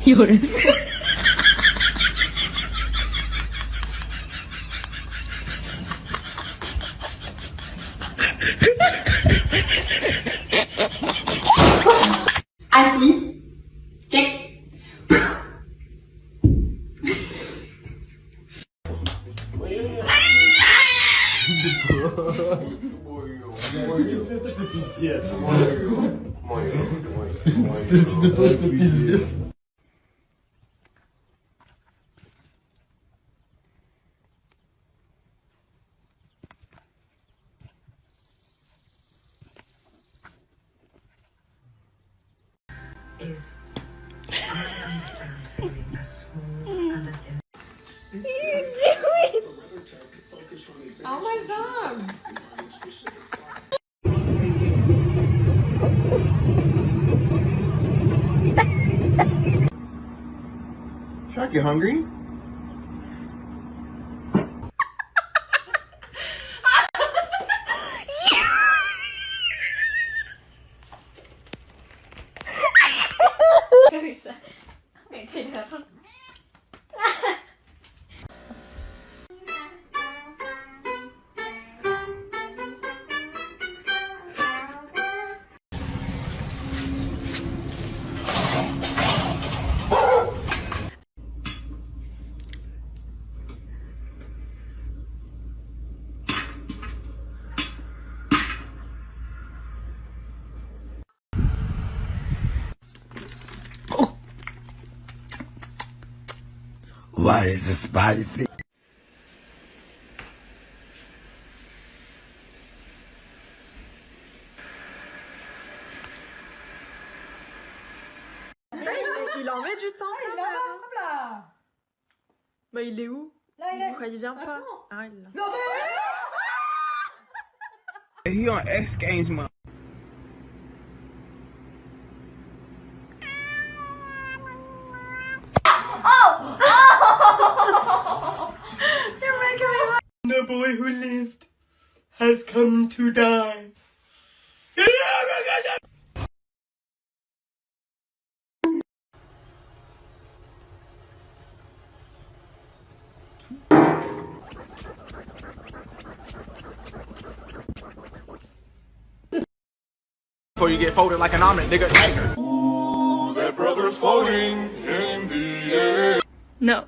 有人。Assis. Check. Тебе точно пиздец. Is feeling as smooth and as Oh my god. Shark, you hungry? Why is it spicy? Il en met du temps. Il est là-bas, hop là. Bah il est où? Là, il est. Pourquoi il vient pas? Attends. Ah, il est là. Non mais... He on X Games, man. You're making me laugh. The boy who lived has come to die. Before you get folded like an omelet, nigga. Ooh, that brother's floating in the air. No.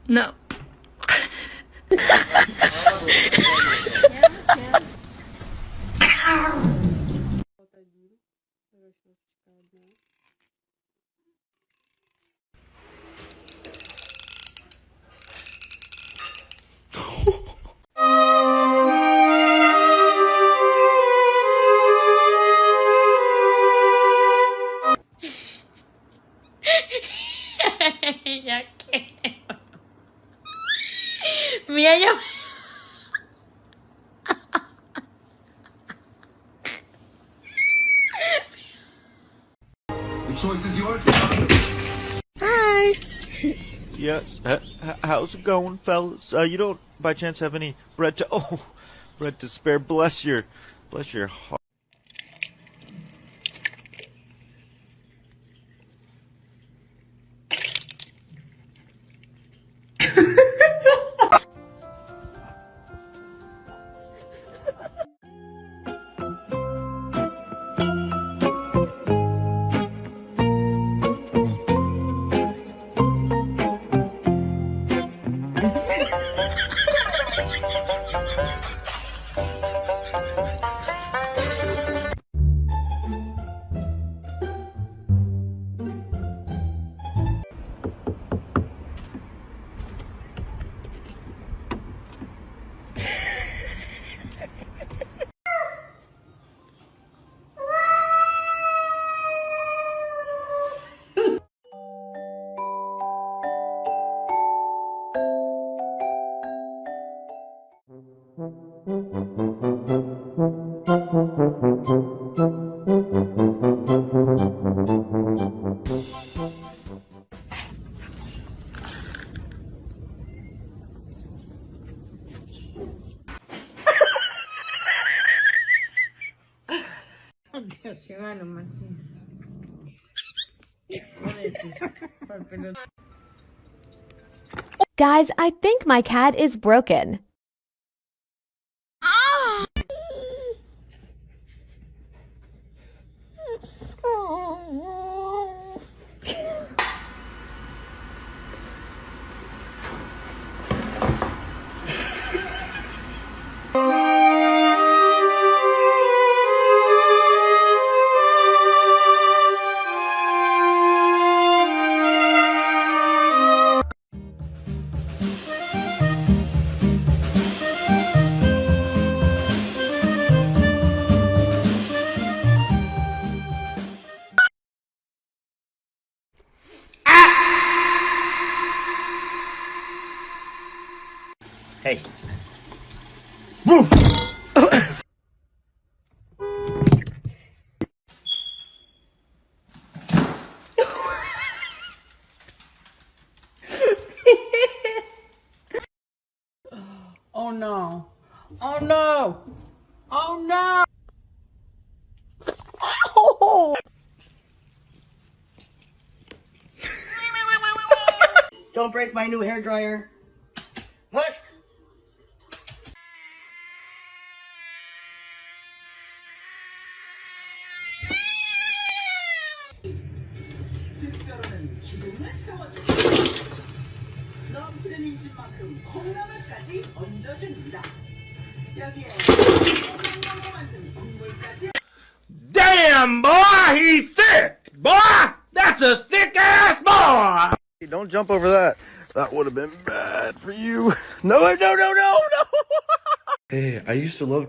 No. Ya que... Mira, yo... The choice is yours. Hi. Yeah, how's it going, fellas? You don't, by chance, have any bread to... Oh, bread to spare. Bless your heart. Guys, I think my cat is broken. Hey. Oh no. Oh no. Oh no. Don't break my new hair dryer. What? 특별한 기둥을 세워줘. 넘치는 인심만큼 콩나물까지 얹어줍니다. 여기에 콩나물로 만든 국물까지. Damn, boy, he's thick! Boy, that's a thick ass boy! Hey, don't jump over that. That would have been bad for you. No, no, no, no, no! Hey, I used to love.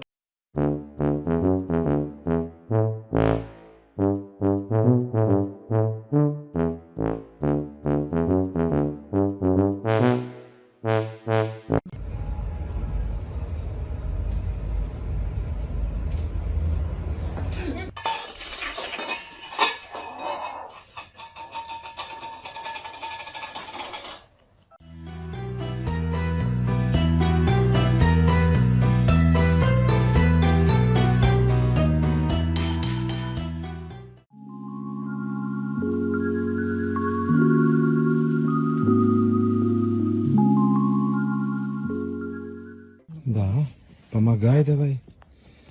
Да, помогай давай.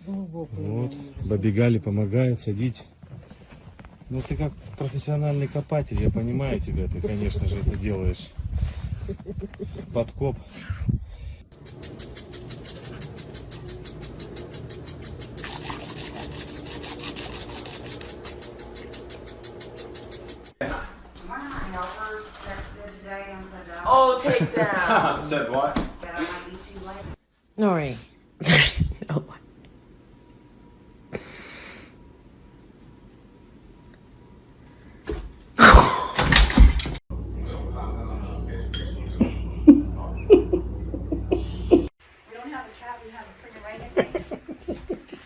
Вот, побегали, помогают, садить. Ну ты как профессиональный копатель, я понимаю тебя, ты, конечно же, это делаешь. Подкоп. Oh, take down. Said what? Nori. There's no way.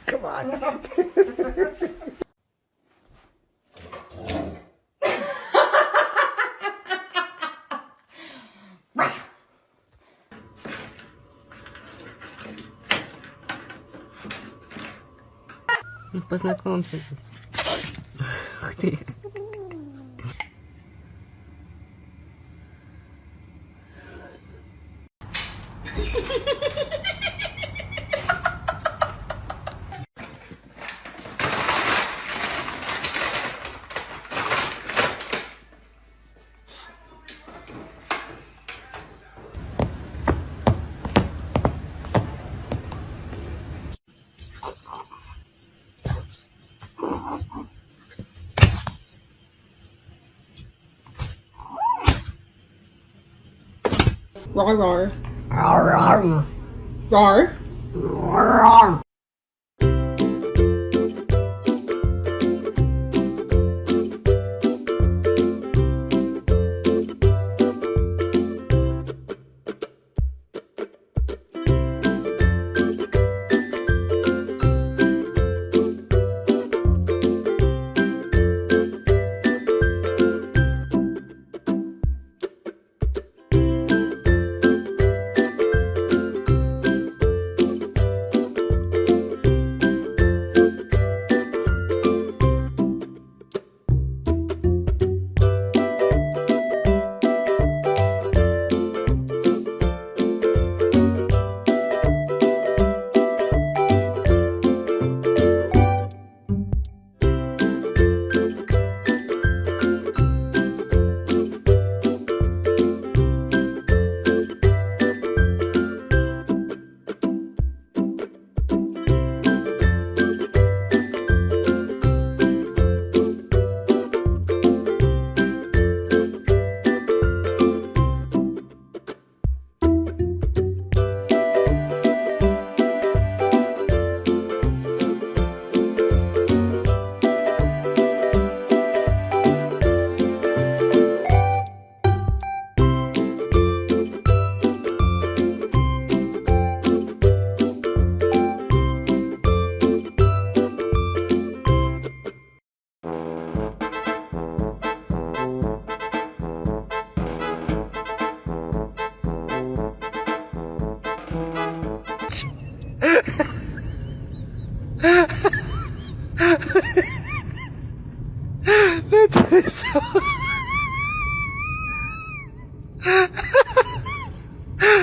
Come on. Познакомься. Ух ты. Rar rar. Rar rar. Rar.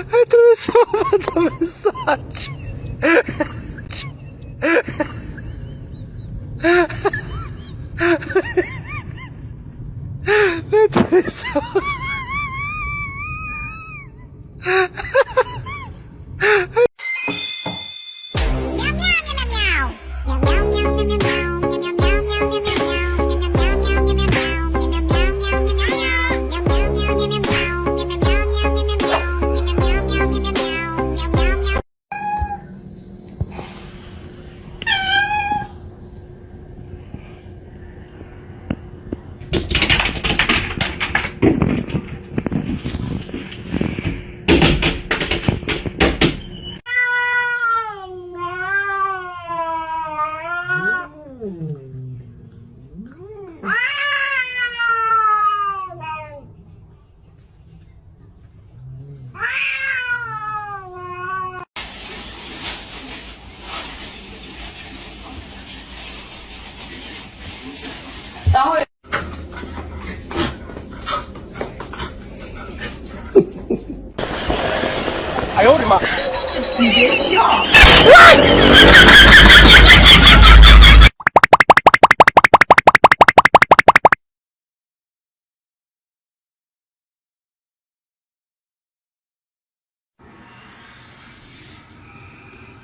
Atravessou a mensagem. Atravessou.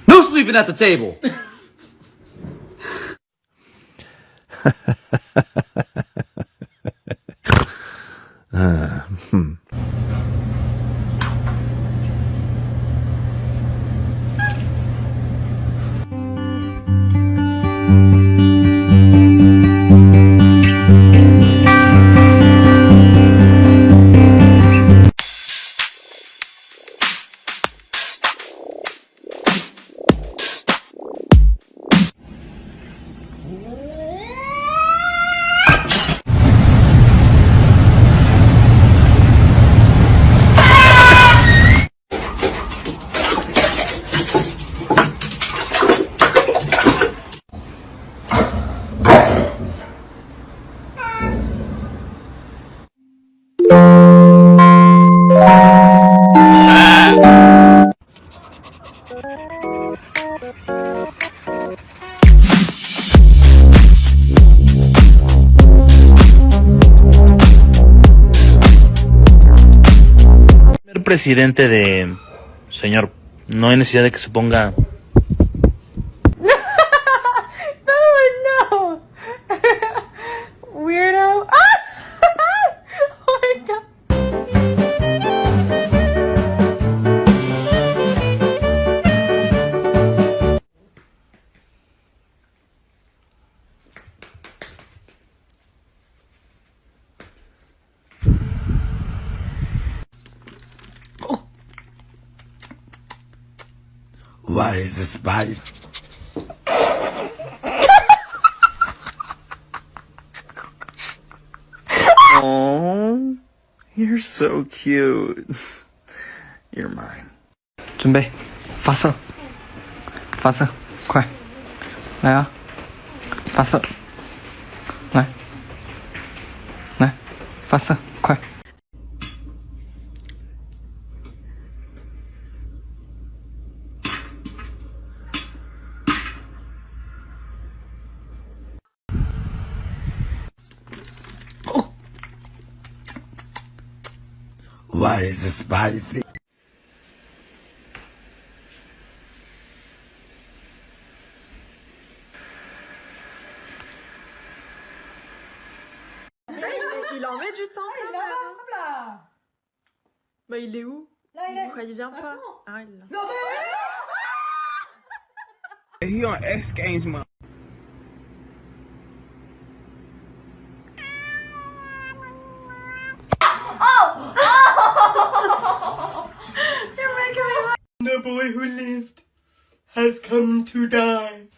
No sleeping at the table. Presidente de... Señor, no hay necesidad de que se ponga... No. Weirdo. Oh my god. Why is it spicy? Oh, you're so cute. You're mine. 准备，发射，发射，快，来啊，发射，来，来，发射，快。Why is it spicy? Il en met du temps. Il est là-bas, hop là. Bah il est où? Là il est. Pourquoi il vient pas? Ah il est là. Non mais. He on X Games, man. You're making me laugh. The boy who lived has come to die.